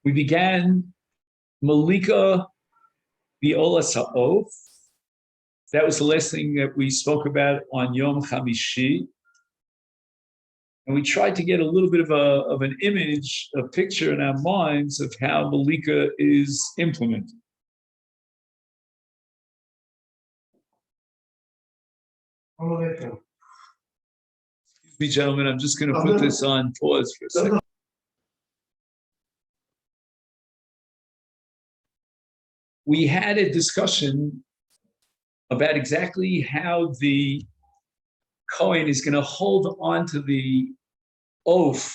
We began Malika Viola Sa'of. That was the last thing that we spoke about on Yom Chamishi. And we tried to get a little bit of an image, a picture in our minds of how Malika is implemented. Excuse me, gentlemen, I'm just going to put this on pause for a second. We had a discussion about exactly how the Kohen is going to hold on to the oath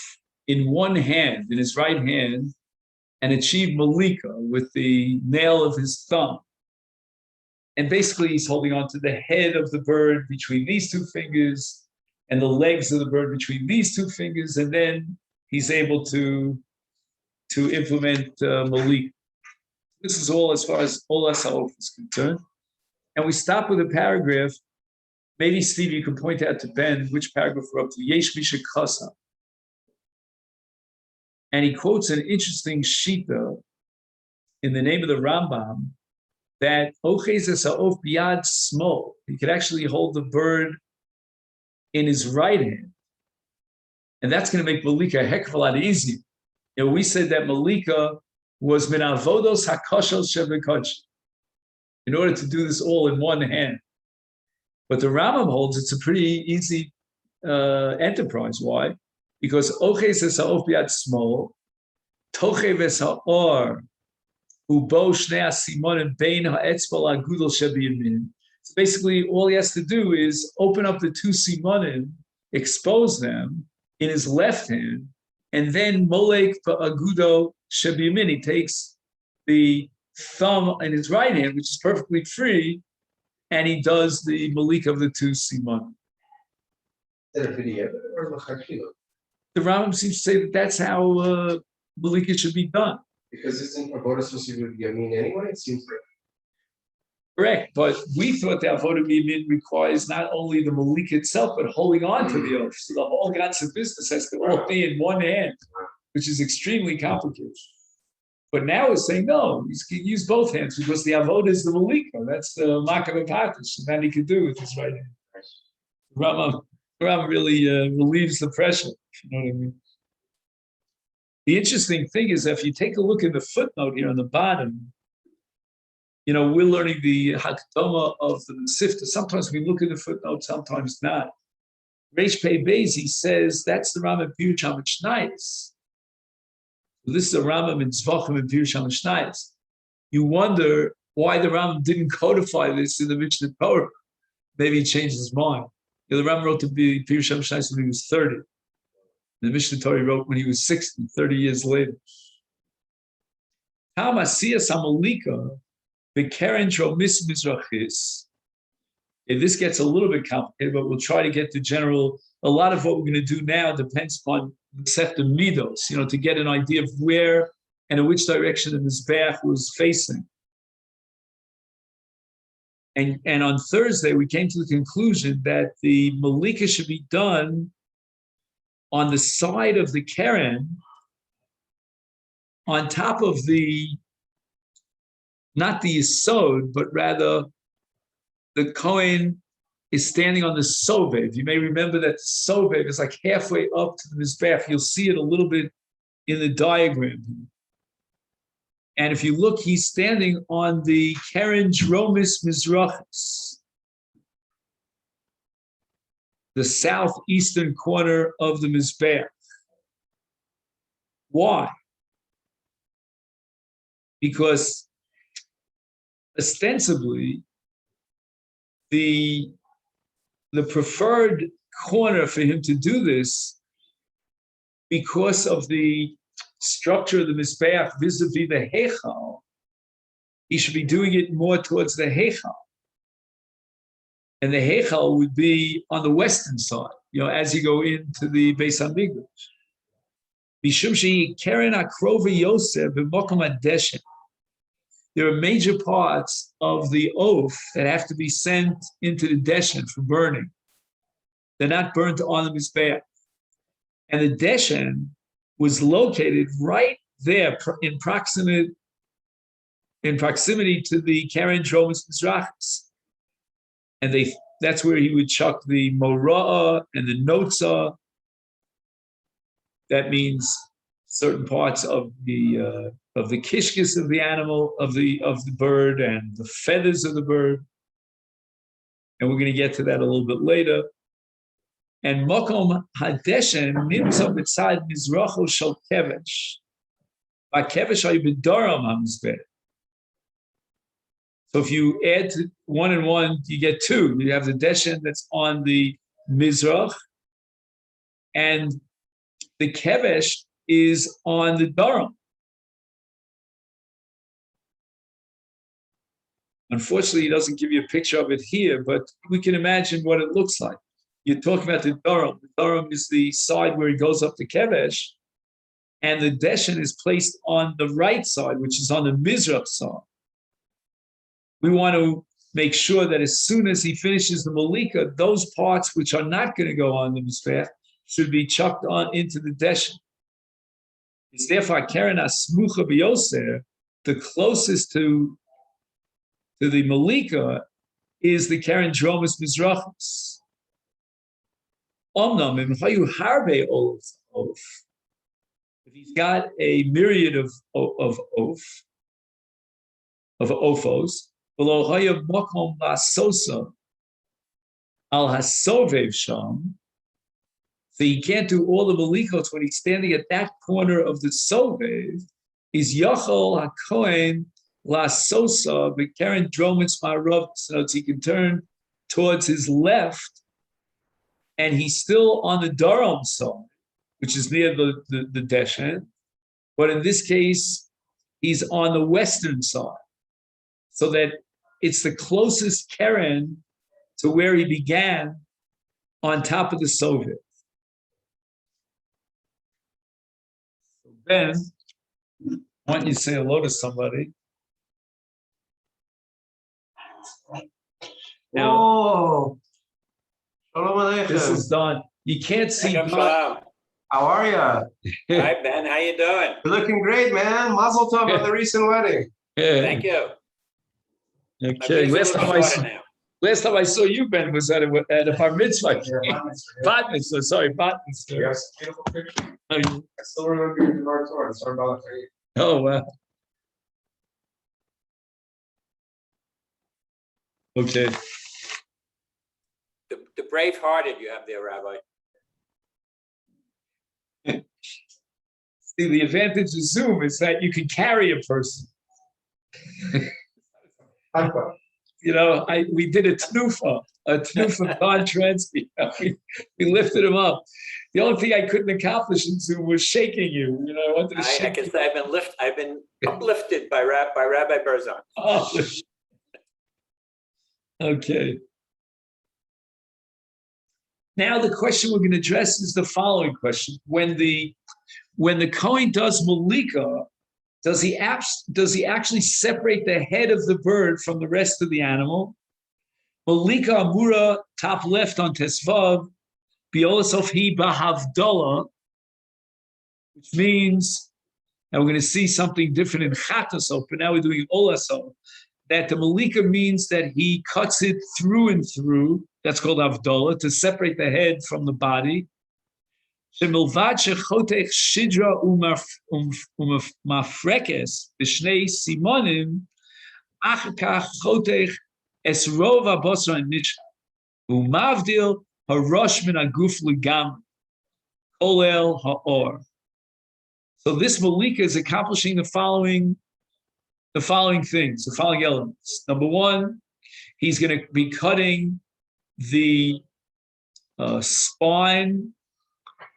in one hand, in his right hand, and achieve Malika with the nail of his thumb. And basically, he's holding on to the head of the bird between these two fingers and the legs of the bird between these two fingers, and then he's able to implement Malika. This is all as far as Olas HaOf is concerned. And we stop with a paragraph. Maybe, Steve, you can point out to Ben which paragraph we're up to. Yesh Misha Kasa. And he quotes an interesting shita in the name of the Rambam that Oches HaOf Biyad Smol. He could actually hold the bird in his right hand. And that's going to make Malika a heck of a lot easier. You know, we said that Malika was min avodos hakoshel shebekodshim, in order to do this all in one hand. But the Rambam holds it's a pretty easy enterprise. Why? Because oches esa'of biad smol, toche v'sa'or, ubo shnei asimonim bein ha'etzbal agudol shebiyamin. So basically, all he has to do is open up the two simonim, expose them in his left hand, and then molek ba'agudo shebiyamin. He takes the thumb in his right hand, which is perfectly free, and he does the malik of the two siman. Is that a video or the Rambam seems to say that that's how malika should be done. Because isn't avodah supposed to be yamin anyway? It seems like. Correct, but we thought the avodah yamin requires not only the malik itself, but holding on to the oath. So the whole Ganze business has to all be in one hand, which is extremely complicated. But now it's saying no, he can use both hands because the avodah is the malika. That's the makav patish, and that he can do with his right hand. Rambam really relieves the pressure. You know what I mean? The interesting thing is that if you take a look at the footnote here on the bottom, you know, we're learning the hakdama of the Mesifta. Sometimes we look at the footnote, sometimes not. Reish Pei Beis, he says that's the Rambam Pirush HaMishnayos. This is a Rambam in Tzvachim and Pirush HaMishnayos. You wonder why the Rambam didn't codify this in the Mishnah Torah. Maybe he changed his mind. You know, the Rambam wrote to be Pirush HaMishnayos when he was 30. The Mishnah Torah wrote when he was 60, 30 years later. Tam Asiyas HaMalika B'Keren Tromis Mizrachis. This gets a little bit complicated, but we'll try to get to general. A lot of what we're going to do now depends upon the Sefta Midos, you know, to get an idea of where and in which direction the Mizbeach was facing. And on Thursday, we came to the conclusion that the Malika should be done on the side of the Keren, on top of the, not the Yisod, but rather the Kohen is standing on the Sovev. You may remember that the Sovev is like halfway up to the Mizbeach. You'll see it a little bit in the diagram. And if you look, he's standing on the Keren Dromis Mizrachis, the southeastern corner of the Mizbeach. Why? Because ostensibly, the preferred corner for him to do this, because of the structure of the Mizbeach vis-a-vis the Heichal, he should be doing it more towards the Heichal. And the Heichal would be on the western side, you know, as you go into the Beis HaMikdash. Mishum shehi keren akrova Yosef b'mokom hadeshen. There are major parts of the oath that have to be sent into the deshen for burning. They're not burnt on the Mizbeach. And the deshen was located right there in proximity to the Karen Dromus Mizrachis. And that's where he would chuck the Mora'ah and the Notza. That means certain parts of the kishkis of the animal, of the bird, and the feathers of the bird. And we're going to get to that a little bit later. And Mokom Hadeshen nimtza b'tzad mizracho shel kevesh. By kevesh ayu b'daram hamizbeh. So if you add to 1 and 1, you get 2. You have the deshen that's on the mizrach, and the kevesh is on the daram. Unfortunately, he doesn't give you a picture of it here, but we can imagine what it looks like. You're talking about the daram. The daram is the side where he goes up the kevesh, and the deshen is placed on the right side, which is on the mizrach side. We want to make sure that as soon as he finishes the malika, those parts which are not going to go on the mizrach should be chucked on into the deshen. It's therefore Karen Asmucha B'Yoser, the closest to the malika is the Karen Dromus Mizrachis. Omnam im hayu harbe of. If he's got a myriad of ophos, below hayu mokom lasosa al hasovev sham. So he can't do all the malikot when he's standing at that corner of the sovev. Is yachol hakohen lasosa b'karen dromitz ma'arav, so he can turn towards his left, and he's still on the daram side, which is near the deshen, but in this case, he's on the western side, so that it's the closest keren to where he began on top of the sovev. Ben, why don't you say hello to somebody? Now, Shalom Aleichem. this is done. You can't see. How are you? Hi, Ben. How you doing? You're looking great, man. Mazel tov on the recent wedding. Thank you. Okay. Last time I saw you, Ben, was at a bar mitzvah. Bat mitzvah. Sorry, bat mitzvah. Yes, beautiful picture. I still remember your Gemara Torah. Sorry about that. Oh wow. Okay. The brave-hearted you have there, Rabbi. See, the advantage of Zoom is that you can carry a person. You know, we did a tnufa Don Trensky. We lifted him up. The only thing I couldn't accomplish in Zoom was shaking you. You know, I wanted to shake. I can say I've been uplifted by Rabbi Berzon. Oh. Okay. Now the question we're going to address is the following question: When the Kohen does malika, does he actually separate the head of the bird from the rest of the animal? Malika amura, top left on Tesvav, biolasof hi bahavdola, which means, and we're going to see something different in Chatasov, but now we're doing Olasov, that the malika means that he cuts it through and through. That's called avdola, to separate the head from the body. Shemilvad shechotech shidra umafrekes b'shnei simonim achakach chotech esrov abosra nitcha umavdil harosh min aguf legam kolel haor. So this malika is accomplishing the following things, the following elements. Number one, he's going to be cutting the spine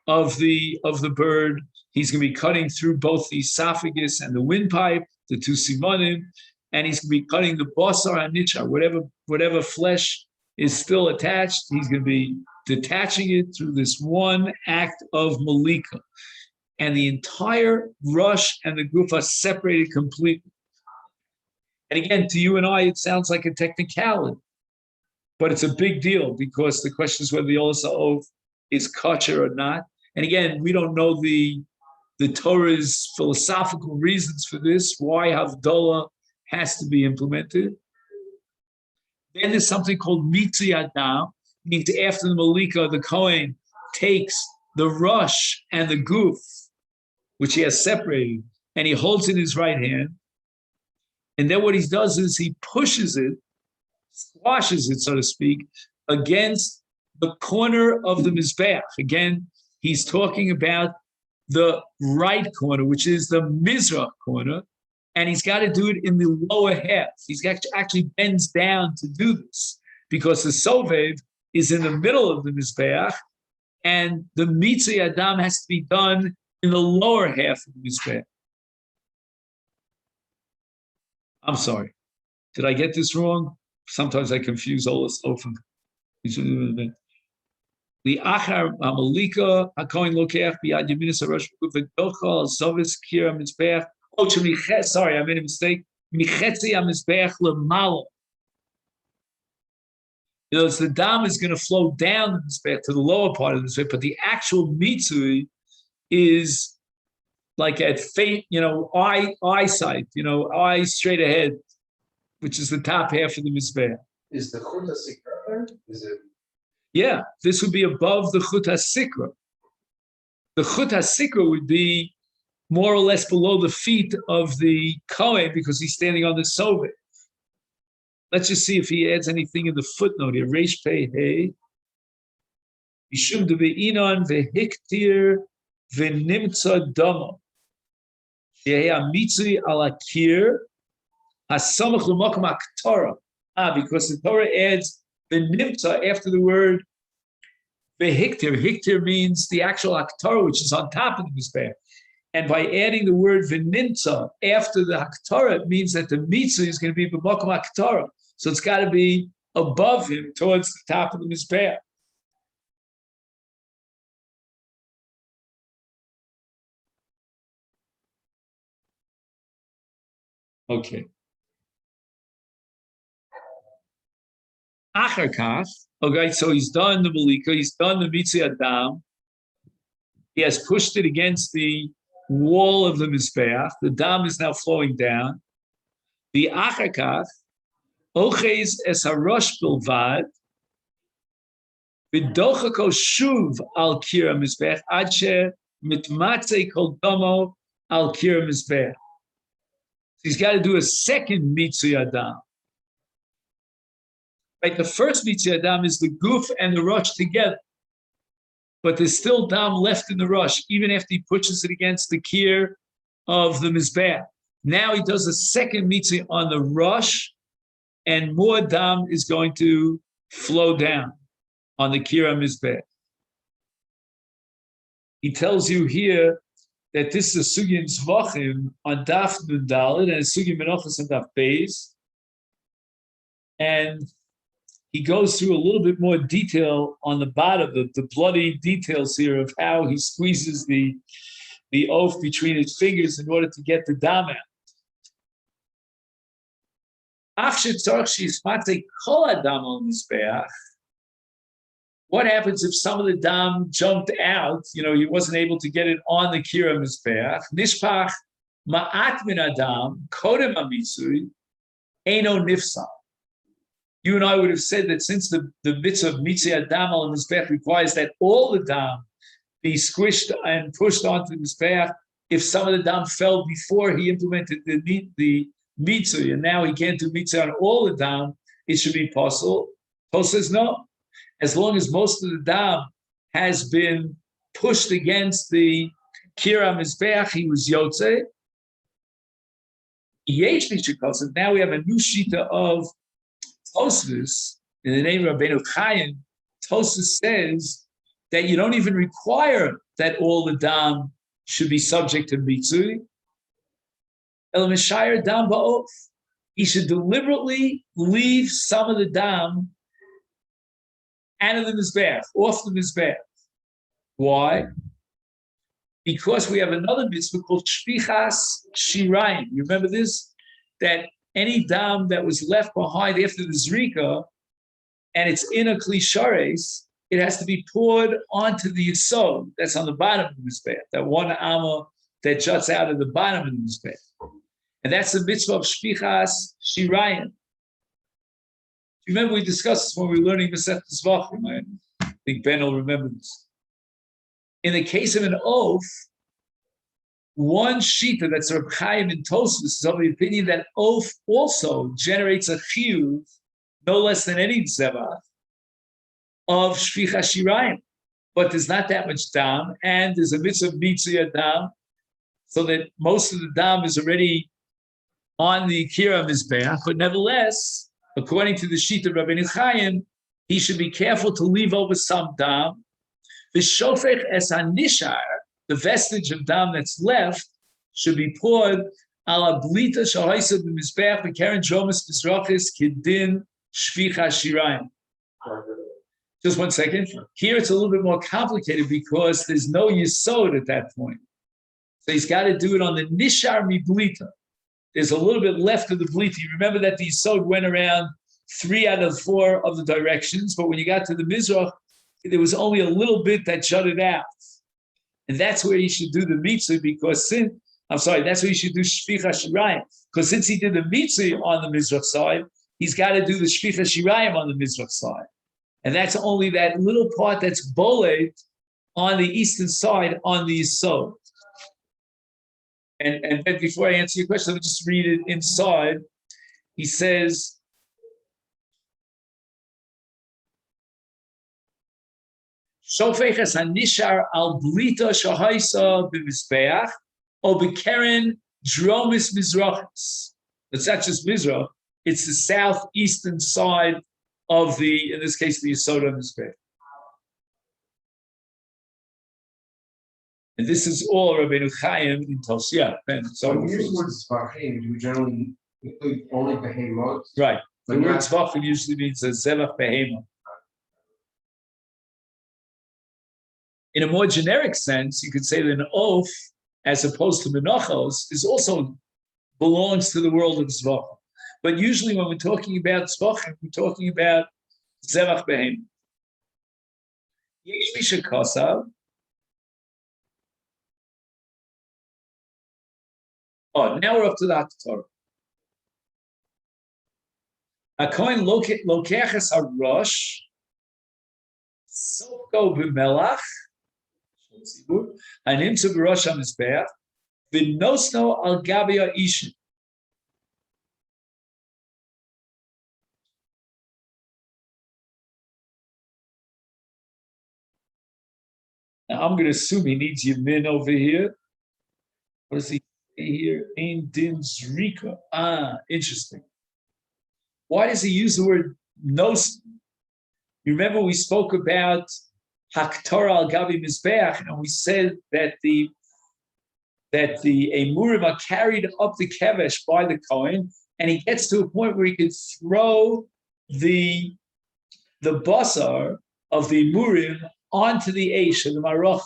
of the bird. He's going to be cutting through both the esophagus and the windpipe, the two simonim, and he's going to be cutting the basar anicha, whatever flesh is still attached. He's going to be detaching it through this one act of malika, and the entire rush and the guf are separated completely. And again, to you and I, it sounds like a technicality, but it's a big deal because the question is whether the Olasa Ov is kosher or not. And again, we don't know the the Torah's philosophical reasons for this, why Havdalah has to be implemented. Then there's something called Mitzi Adam, means after the Malika, the Kohen takes the rush and the goof, which he has separated, and he holds in his right hand. And then what he does is he pushes it, squashes it, so to speak, against the corner of the Mizbeach. Again, he's talking about the right corner, which is the Mizrach corner, and he's got to do it in the lower half. He's actually bends down to do this because the Sovev is in the middle of the Mizbeach, and the Mitzvah Adam has to be done in the lower half of the Mizbeach. I'm sorry. Did I get this wrong? Sometimes I confuse all this often. The Achar Amalika HaKohen Lokeach B'Yad Yeminis HaRosh V'Dochal Zovis Kira Mizbeach. Oh, sorry, I made a mistake. Michetzi HaMizbeach L'Malo. You know, the dam is going to flow down the Mizbeach to the lower part of the Mizbeach, but the actual mitzvah is like at eyesight, eye straight ahead, which is the top half of the Mizbeach. Is the Chut HaSikra there? Is it? Yeah, this would be above the Chut HaSikra. The Chut HaSikra would be more or less below the feet of the Kohen because he's standing on the Sovet. Let's just see if he adds anything in the footnote here. Reish Pei Hey. Yishum de ve'inon vehiktir v'nimtza damo. Shehe hamitzui al akir hasamach l'mokum haktorah. Because the Torah adds v'nimtza after the word vehiktir. Hiktir means the actual haktorah, which is on top of the Mizbeach. And by adding the word v'nimtza after the haktorah, it means that the mitzvah is going to be b'mokum haktorah. So it's got to be above him, towards the top of the Mizbeach. Okay. Achar kach. Okay, so he's done the Malika, he's done the Mitzvah Adam. He has pushed it against the wall of the Mizbeach. The dam is now flowing down. The Achar kach, Oches es harosh bilvad, v'dochako shuv al kira Mizbeach, ad she mitmatzei kol domo al kira Mizbeach. He's got to do a second Mitzvah Adam. Right, the first Mitzvah Adam is the goof and the rush together. But there's still dam left in the rush, even after he pushes it against the kir of the Mizbeach. Now he does a second Mitzvah on the rush, and more dam is going to flow down on the kira Mizbeach. He tells you here that this is a Sugi in Zvachim on Daf Nun Dalet and a Sugi Menachos on Daf Beis. And he goes through a little bit more detail on the bottom, the bloody details here of how he squeezes the oath between his fingers in order to get the dam out. What happens if some of the dam jumped out? He wasn't able to get it on the kira mizbeach. Nishpach ma'at min adam kodem hamitzui eino nifsal. You and I would have said that since the mitzvah of mitzvah adam al mizbeach requires that all the dam be squished and pushed onto the mizbeach, if some of the dam fell before he implemented the mitzvah, and now he can't do mitzvah on all the dam, it should be possible. Paul says no. As long as most of the dam has been pushed against the kira mizbeach, he was yotze. Now we have a new shita of Tosfos in the name of Rabbeinu Chaim. Tosfos says that you don't even require that all the dam should be subject to mitzvah. El Mishayir dam ba'of. He should deliberately leave some of the dam out of the mizbeach, off the mizbeach. Why? Because we have another mitzvah called shpichas shirayim. You remember this? That any dam that was left behind after the zrika, and it's in a kli shares, it has to be poured onto the yisod that's on the bottom of the mizbeach, that one amma that juts out of the bottom of the Mizbech. And that's the mitzvah of Shpichas Shirayim. Remember, we discussed this when we were learning Masechet Zvachim. I think Ben will remember this. In the case of an oath, one shita that's Reb Chaim in Tosfos is of the opinion that oath also generates a chiyuv, no less than any zevach, of Shvicha Shirayim. But there's not that much dam, and there's a mitzvah of mitzvah dam, so that most of the dam is already on the Kira Mizbeach, but nevertheless, according to the sheet of Rabbeinu Chaim, he should be careful to leave over some dam. The shofech es hanishar, the vestige of dam that's left, should be poured ala blita shahaisa b'mizbeach v'keren dromis mizrachis kidin shvicha shirayim. Just 1 second. Here it's a little bit more complicated because there's no yisod at that point. So he's got to do it on the nishar mi blita. There's a little bit left of the blita. You remember that the yisod went around 3 out of 4 of the directions, but when you got to the mizrach, there was only a little bit that jutted out. And that's where he should do the mitzvah because that's where he should do shvicha shirayim. Because since he did the mitzvah on the mizrach side, he's got to do the shvicha shirayim on the mizrach side. And that's only that little part that's boled on the eastern side on the yisod. And then before I answer your question, let me just read it inside. He says, Shofeches hanishar al blita shahaisa b'mizbeach o b'keren dromis mizrachis. It's not just mizrach; it's the southeastern side of the, in this case, the Yisod Mizbeach. And this is all Rabbeinu Chaim in Tosfos. Yeah, Ben. So when we use the word Zvachim, do we generally include only Behemot? Right. The But word not- Zvachim usually means a Zevach Behema. In a more generic sense, you could say that an oath, as opposed to menachos, is also belongs to the world of Zvachim. But usually when we're talking about Zvachim, we're talking about Zevach Behema. Yesh Misha Kosav. Oh, now we're up to the Haftarah. A coin lokeches harosh, soko b'melach, hanimtzu b'rosh hamizbeach, v'nosno al gabi ha'ishin. Now I'm going to assume he needs Yamin over here. What does he say here? Ein din zrika. Interesting. Why does he use the word nos? You remember we spoke about Haktorah al Gabi Mizbeach, and we said that the Emurim are carried up the Kevesh by the Kohen, and he gets to a point where he could throw the basar of the Emurim onto the Eish of the Maroch.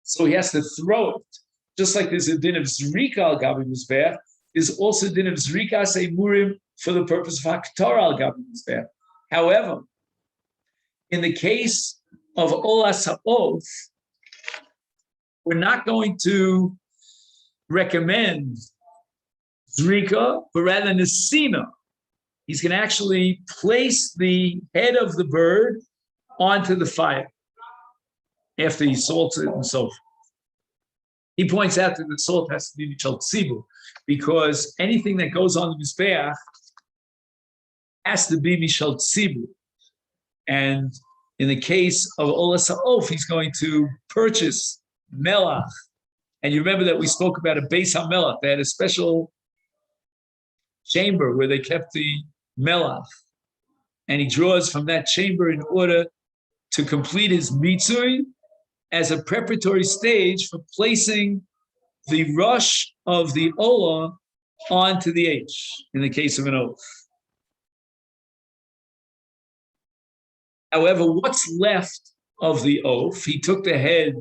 So he has to throw it. Just like there's a din of Zrika al Gabi Mizbeach, there's also a din of Zrika Emurim for the purpose of Haktorah al Gabi Mizbeach. However, in the case of Olas HaOth, we're not going to recommend Zrika, but rather Nesina. He's going to actually place the head of the bird onto the fire after he salts it and so forth. He points out that the salt has to be Michal Tzibur, because anything that goes on the Mizbeach has to be Michal Tzibur. And in the case of Olas HaOf, he's going to purchase Melach. And you remember that we spoke about a Beis HaMelach. They had a special chamber where they kept the Melach. And he draws from that chamber in order to complete his mitzvah as a preparatory stage for placing the rush of the Olah onto the H, in the case of an oath. However, what's left of the oath, he took the head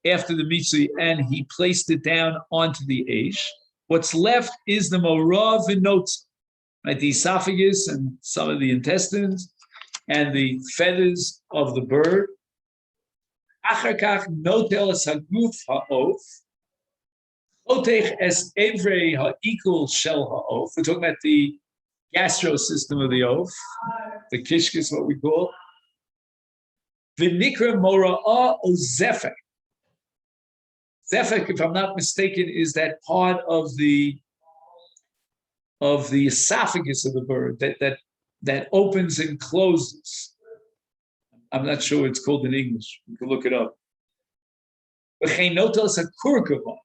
after the mitzvah and he placed it down onto the Eish. What's left is the Morah V'Notza, right? The esophagus and some of the intestines and the feathers of the bird. Achar kach notel haguf ha'of. Otech es evrei ha'ikul shel ha'of. We're talking about the gastro system of the oaf. The kishk is what we call. V'nikra mora'ah o zefek. Zefek, if I'm not mistaken, is that part of the esophagus of the bird that opens and closes. I'm not sure what it's called in English. You can look it up. V'cheinotos ha'kurkuvan.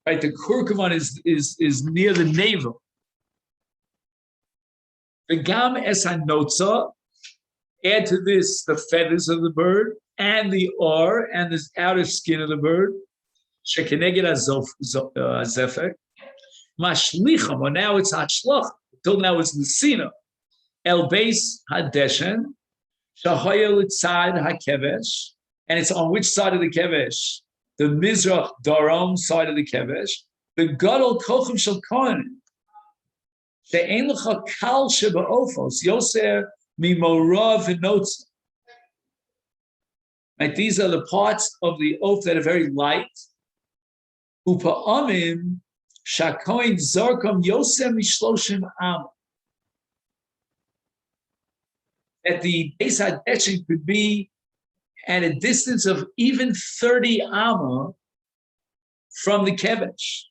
Right, the kurkuvan is near the navel. The gam es hanotza. Add to this the feathers of the bird and the or and the outer skin of the bird. Shekeneged azefek. Mashlicham, or now it's hashloch. Until now it's nesina. El beis hadeshen. Shahayel itzad hakevesh. And it's on which side of the kevesh? The Mizrach Daram side of the kevesh. The Gadol Kochim Shel Kohen. She'en lecha kal shebe'ofos yoser mimora v'notza. Right, these are the parts of the oaf that are very light. Upa'amim shakoin zarkom yoser mishloshim am. That the Beis HaDeshen could be at a distance of even 30 amma from the kevesh.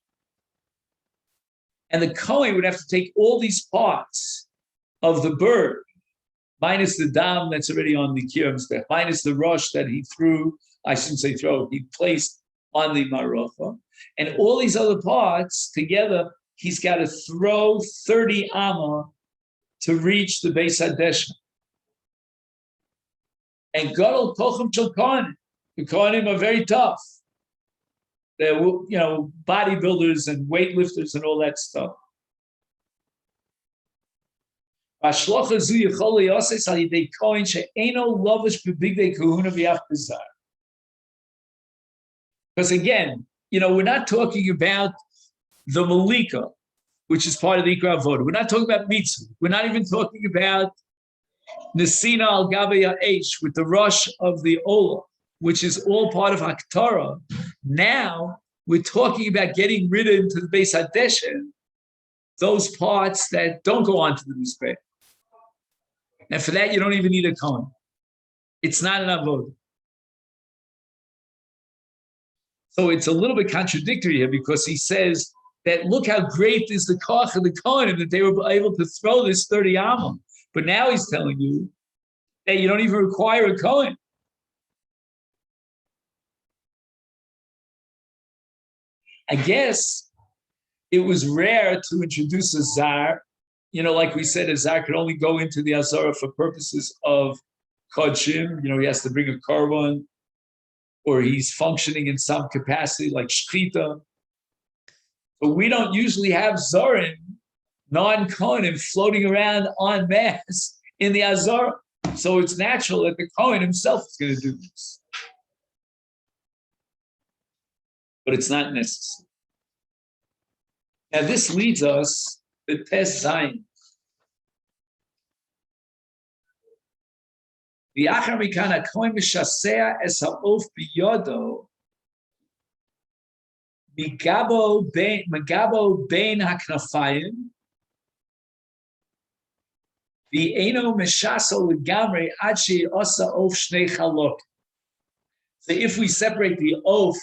And the Kohen would have to take all these parts of the bird, minus the dam that's already on the kiram spech, minus the rush that he threw, I shouldn't say throw, he placed on the marocha, and all these other parts together, he's got to throw 30 amma to reach the Beis HaDeshen. And Gadol Kochim Shel Kohanim. The Kohanim are very tough. They're, bodybuilders and weightlifters and all that stuff. Because again, we're not talking about the Malika, which is part of the Ikra Avoda. We're not talking about mitzvah. We're not even talking about Nesina al Gabe H with the rush of the Ola, which is all part of Haktara. Now we're talking about getting rid of into the Beis HaDeshen those parts that don't go on to the Mizbech. And for that, you don't even need a Kohen. It's not an Avodah. So it's a little bit contradictory here because he says that look how great is the Koch of the Kohen that they were able to throw this 30 Amma. But now he's telling you that you don't even require a Kohen. I guess it was rare to introduce a Zar. Like we said, a Zar could only go into the Azara for purposes of Kodshim. He has to bring a korban, or he's functioning in some capacity like Shchita. But we don't usually have Zarim, non-Kohanim, floating around en masse in the Azara. So it's natural that the Kohen himself is going to do this. But it's not necessary. Now this leads us to Tes Zayin. The Achar Mikan HaKohen Mishasea Es HaOf Biyodo Megabo Bein HaKnafayim V'Eino Mishaso L'Gamrei Ad She'osa Of Shnei Chalok. So if we separate the oaf,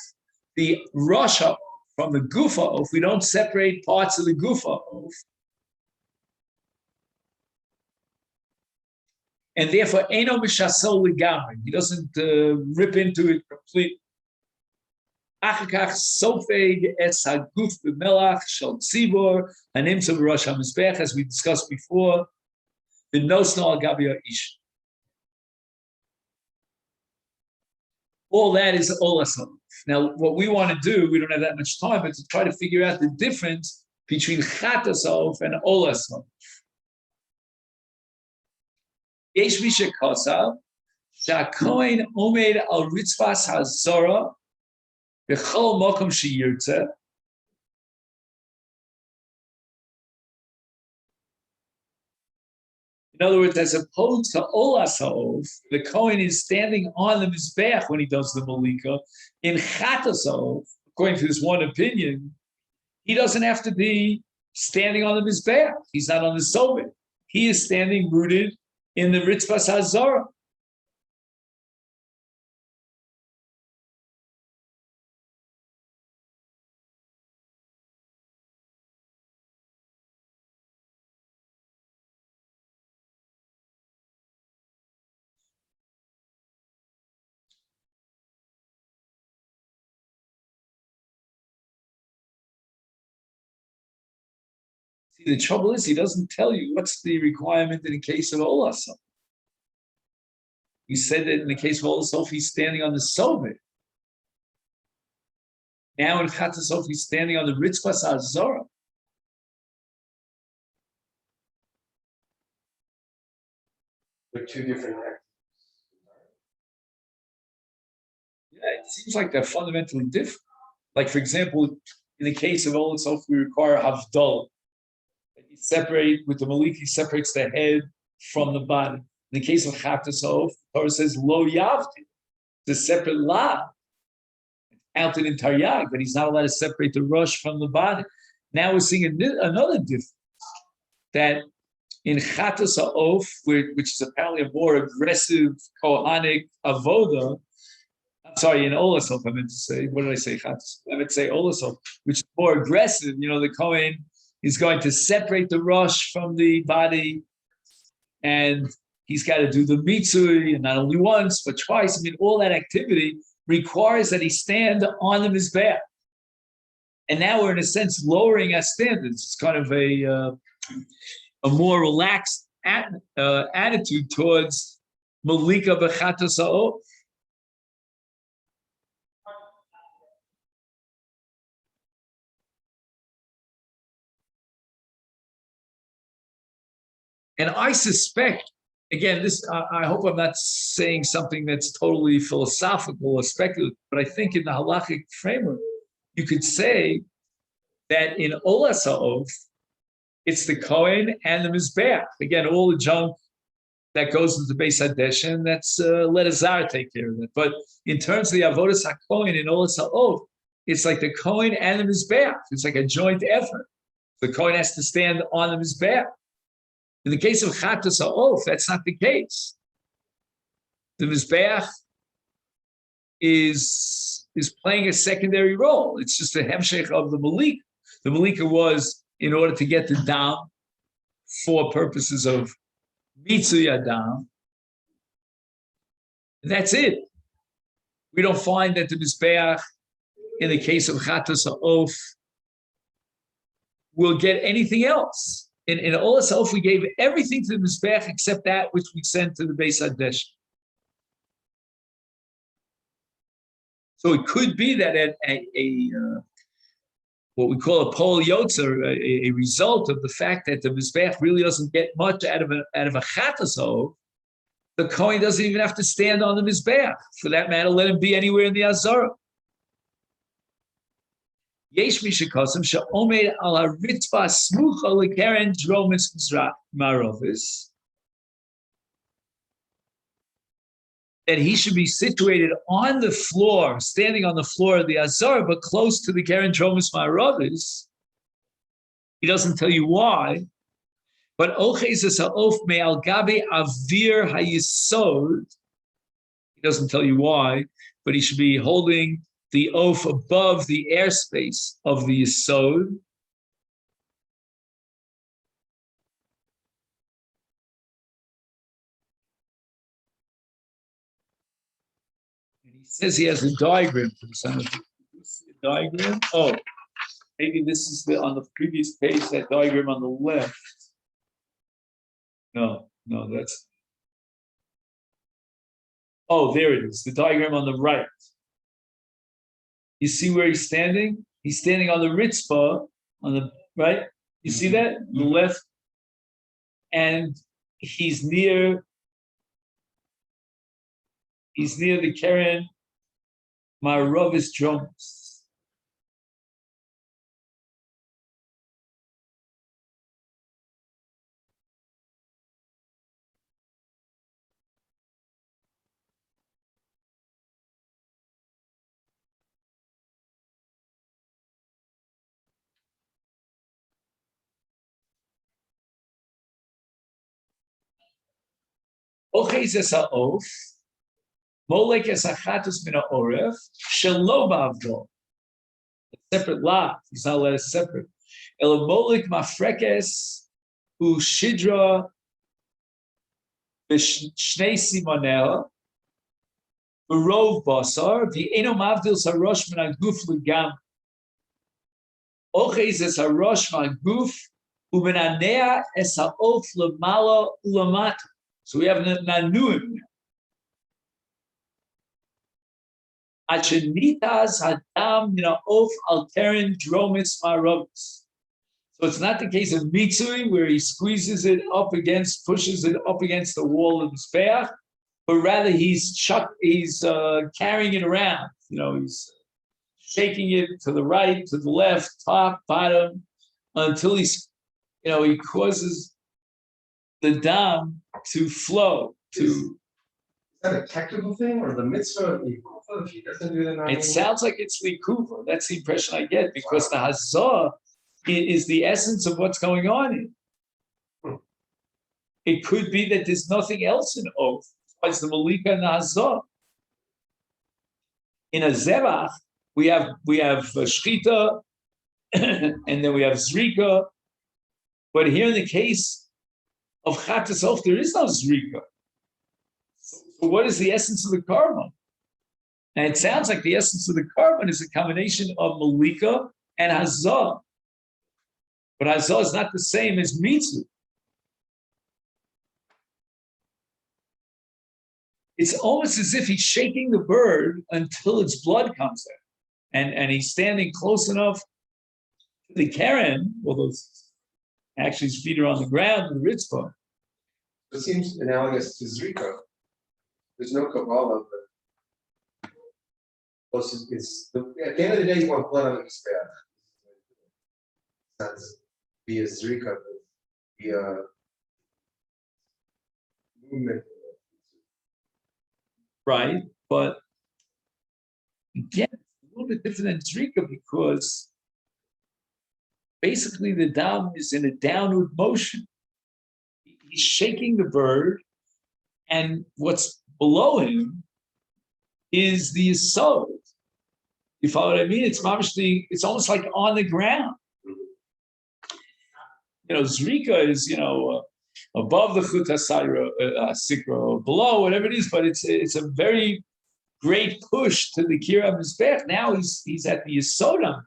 the Rasha from the Gufa oaf, we don't separate parts of the Gufa oaf. And therefore, Eino Mishaso L'Gamrei. He doesn't rip into it completely. Achakach Sofeg Es HaGuf B'Melach Shel Tzibor Hanimtza B'Rosh HaMizbech, as we discussed before, V'Nosno Al Gabi Ha'ish. All that is Olason. Now, what we want to do, we don't have that much time, but to try to figure out the difference between Chatas Oaf and Olason. Yesh Misha Kosav, Sha'koin Omed Al Ritzvas HaZorah, B'chol Mokom She'yirtzeh. In other words, as opposed to Olas Ha'of, the Kohen is standing on the Mizbeach when he does the Malika. In Chatas Ha'of, according to this one opinion, he doesn't have to be standing on the Mizbeach. He's not on the Sobit. He is standing rooted in the Ritzvas Hazorah. See, the trouble is he doesn't tell you what's the requirement in the case of Olasof. He said that in the case of Olasof, he's standing on the Sobit. Now in Chatasof, he's standing on the Ritzvas Hazorah. They're two different acts. Yeah, it seems like they're fundamentally different. Like, for example, in the case of Olasof, we require Havdalah. He separates with the Malik, he separates the head from the body. In the case of Chatasof, Torah says Lo Yavti, the separate la, counted in Taryag, but he's not allowed to separate the rush from the body. Now we're seeing another difference that in Chatasof, which is apparently a more aggressive Kohanic avoda. I'm sorry, in Olasof, I meant to say. What did I say? Chatasof. I meant to say Olasof, which is more aggressive. The Kohen is going to separate the rush from the body, and he's got to do the mitzvah, and not only once, but twice. I mean, all that activity requires that he stand on the mizbeach. And now we're, in a sense, lowering our standards. It's kind of a more relaxed attitude towards Malika B'chatas Ha'of. And I suspect, again, I hope I'm not saying something that's totally philosophical or speculative, but I think in the halachic framework, you could say that in Olas Ha'of, it's the Kohen and the Mizbeach. Again, all the junk that goes into the Beis HaDeshen, that's let Azar take care of it. But in terms of the Avodas HaKohen in Olas Ha'of, it's like the Kohen and the Mizbeach. It's like a joint effort. The Kohen has to stand on the Mizbeach. In the case of Chatas Ha'of, that's not the case. The Mizbeach is playing a secondary role. It's just a hemshech of the Malik. The Malika was in order to get the dam for purposes of Mitzui Adam. That's it. We don't find that the Mizbeach, in the case of Chatas Ha'of, will get anything else. In Olas Ha'of, we gave everything to the Mizbeach except that which we sent to the Beis HaDeshen. So it could be that what we call a pol yotzer, a result of the fact that the Mizbeach really doesn't get much out of a Chatas Ha'of, the Kohen doesn't even have to stand on the Mizbeach. For that matter, let him be anywhere in the Azara. Yesh mishakasim she'omed al haritzva smucha lekeren dromis maravis, that he should be situated on the floor, standing on the floor of the Azara, but close to the keren dromis maravis. He doesn't tell you why, but oches es ha'of me'al gabe avir hayisod. He doesn't tell you why, but he should be holding the oaf above the airspace of the Yisod. And he says he has a diagram for this. I don't know if you see a diagram. Oh, maybe this is on the previous page, that diagram on the left. No, that's. Oh, there it is. The diagram on the right. You see where he's standing? He's standing on the Ritzpah, on the right. You see that? The left. And he's near the Keren Maravis drums. Oches es ha'of, molek es hachatus min ha'oref, shelo ba'avdol. Separate lot. He's not let us separate. El molek mafrekes u shidra b'shnei simonel b'rov basar v'eno mavdil sarosh min haguf legam. Oches es harosh min haguf u'menanea es ha'of lemala u'lamata. So we have nanuim. Achenitas hadam mina of alteren dromis marovis. So it's not the case of mitzui where he squeezes it up against, pushes it up against the wall of the speach, but rather he's carrying it around. He's shaking it to the right, to the left, top, bottom, until he causes the dam to flow. Is that a technical thing or the mitzvah? If he doesn't do that, it sounds like it's likuva. That's the impression I get because the hazah is the essence of what's going on here. It could be that there's nothing else in oath besides the malika and the hazah. In a zebach, we have shchita, and then we have zrika. But here in the case of chatas oath, there is no zrika. So what is the essence of the karma? And it sounds like the essence of the karma is a combination of malika and hazah. But hazah is not the same as mitzvah. It's almost as if he's shaking the bird until its blood comes out. And he's standing close enough to the Karen, although actually his feet are on the ground, the Ritzvah. It seems analogous to Zrika. There's no Kabbalah, but at the end of the day, you want blood on the Mizbeach. Not via Zrika, but via movement. Right, but again, it's a little bit different than Zrika because basically the dam is in a downward motion. He's shaking the bird, and what's below him is the yesod. You follow what I mean? It's obviously, it's almost like on the ground. Zrika is, above the chut sikra, or below, whatever it is, but it's a very great push to the kira mizbech. Now he's at the yesodam.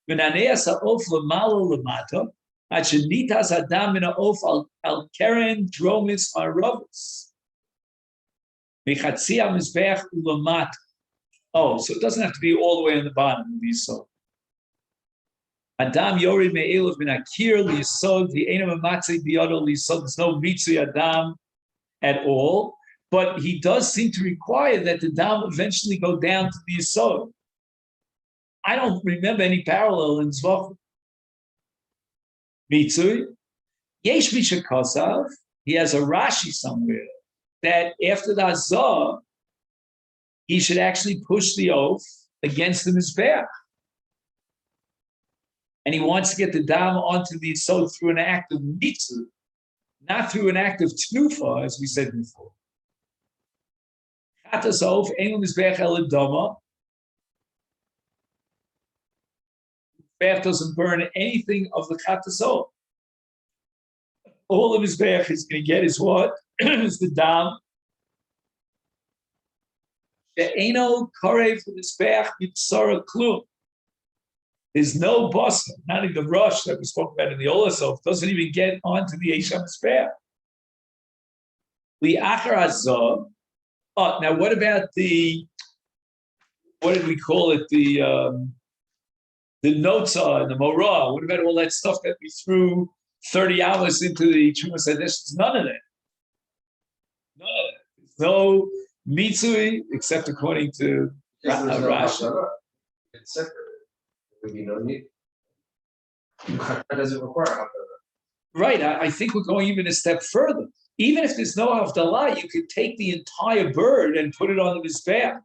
V'naneas ha'of l'malo l'mata, ad shenitas adam min ha'of al keren dromis ma'rovis. Mechatzi ha'mizbech u'lamata. Oh, so it doesn't have to be all the way on the bottom of the yesod. Adam yorid me'elav min akir liyisod v'enam amatzei biyado liyisod. There's no mitzvah Adam at all, but he does seem to require that the dam eventually go down to the yisod. I don't remember any parallel in Zvach. Mitzvah yesh mishakasav. He has a Rashi somewhere that after the hazah, he should actually push the oath against the mizbeach. And he wants to get the dam onto the yisod through an act of mitzvah, not through an act of tnufa, as we said before. Chatas oath, ein mizbeach el adama. Mizbeach doesn't burn anything of the chatas oath. All of mizbeach is going to get is what? Is the dam. She'eno karev mizbeach mitzara klum. There's no basa, not in the rush that we spoke about in the Olasov, doesn't even get onto the Eisham Spare. Li'achar hazah. Oh, now what about what did we call it? The notza and the morah. What about all that stuff that we threw 30 hours into the Trumas Hadeshis? None of that. None of that. There's no mitzui except according to Rashi. It's separate. Would be no need. That doesn't require havdalah. Right. I think we're going even a step further. Even if there's no havdalah, you could take the entire bird and put it on the mizbeach.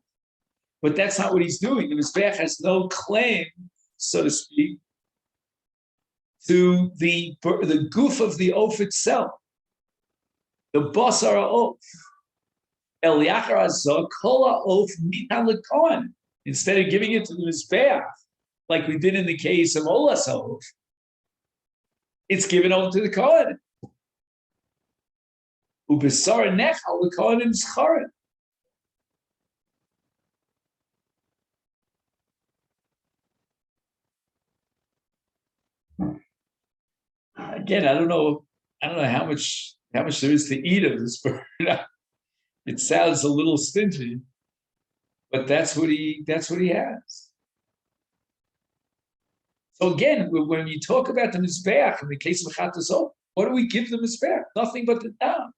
But that's not what he's doing. The mizbeach has no claim, so to speak, to the goof of the oaf itself. The basar ha'of. El yachar hazah kol ha'of nitan lekohen. Instead of giving it to the mizbeach, like we did in the case of olas ha'of, it's given over to the kohen. Ubesar nechal lekohen and zcharon. Again, I don't know how much there is to eat of this bird. It sounds a little stingy, but that's what he has. So again, when you talk about the mizbeach in the case of Chatzos, what do we give the mizbeach? Nothing but the dam,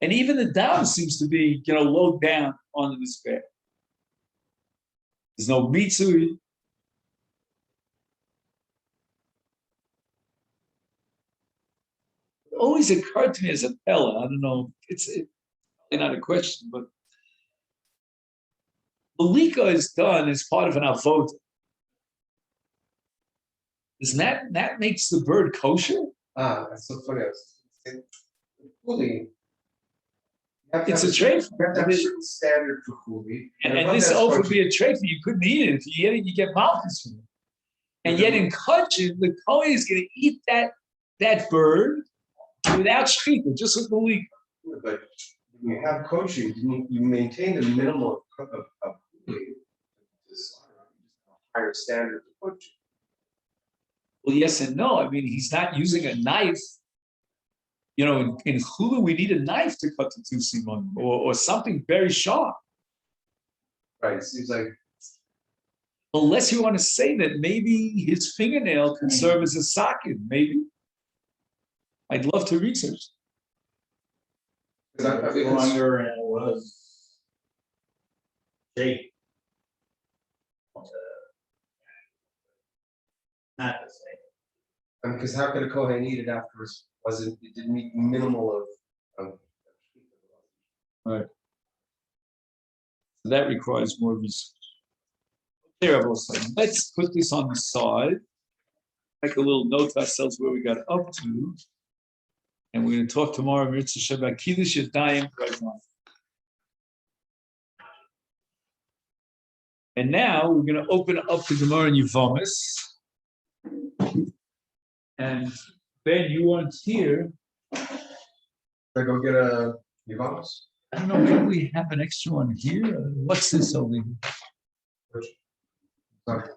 and even the dam seems to be low down on the mizbeach. There's no mitzui. It always occurred to me as a pella. I don't know. It's not a question, but Malika is done as part of an avodah. Does that makes the bird kosher? That's so funny. Fully. It's a trait. You have to have a certain standard for Kuli. And this oath would be a trait for you. couldn't eat it. If you eat it, you get malchus from it. And yet in Kodshim, the Kohen is going to eat that bird without shechita, just with Malika. But when you have Kodshim, you maintain the minimum of Kuli. This higher standard of Kodshim. Well, yes and no. I mean, he's not using a knife. In Hulu, we need a knife to cut the two simon or something very sharp. Right. It seems like. Unless you want to say that maybe his fingernail can serve as a socket, maybe. I'd love to research. Longer and it was shape. Not the same. Because how could a Kohen eat it afterwards? It didn't meet minimal of Right. So that requires more research. Terrible. So let's put this on the side. Make a little note to ourselves where we got up to. And we're going to talk tomorrow about Kiddush Yadayim right now. And now we're going to open up the Gemara in Yevamis. And Ben, you weren't here. Should I go get a Yevamis? I don't know, maybe we have an extra one here. What's this over here? Sorry.